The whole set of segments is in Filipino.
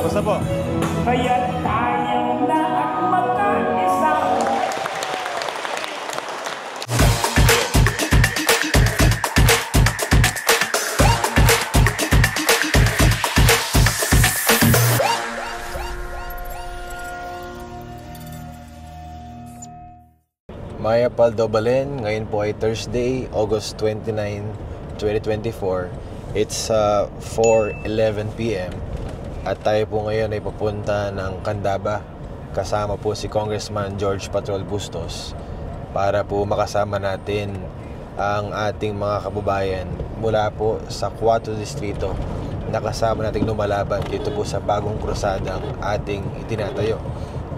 Basta po. Kaya tayong lahat magkaisa. Maya Paldo Balen, ngayon po ay Thursday, August 29, 2024. It's 4:11 PM at tayo po ngayon ay papunta ng Candaba kasama po si Congressman George Patrol Bustos para po makasama natin ang ating mga kababayan mula po sa 4 distrito na kasama nating lumalaban dito po sa bagong krusadang ating itinatayo.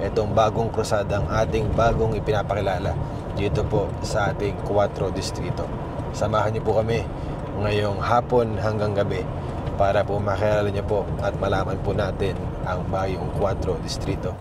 Itong bagong krusadang ating bagong ipinapakilala dito po sa ating 4 distrito. Samahan niyo po kami ngayong hapon hanggang gabi para po makilala niyo po at malaman po natin ang bagong 4 distrito.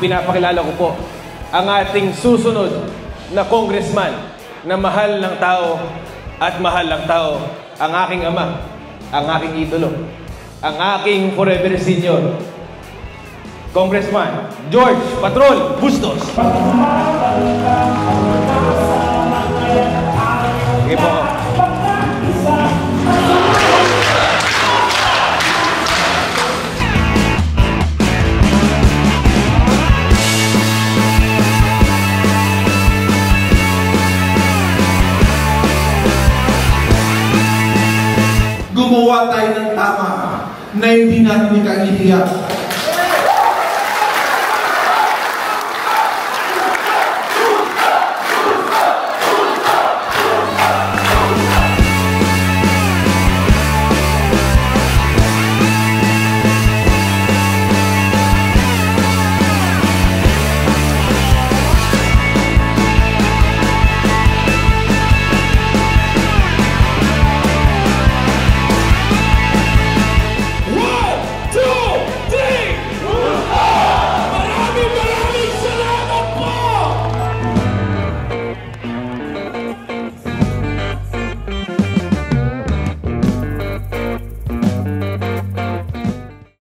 Pinapakilala ko po ang ating susunod na congressman na mahal ng tao at mahal ng tao ang aking ama, ang aking idolo, ang aking forever senior, Congressman George Patrol Bustos. Sige po. Gumawa tayo ng tama na hindi natin ikahihiya.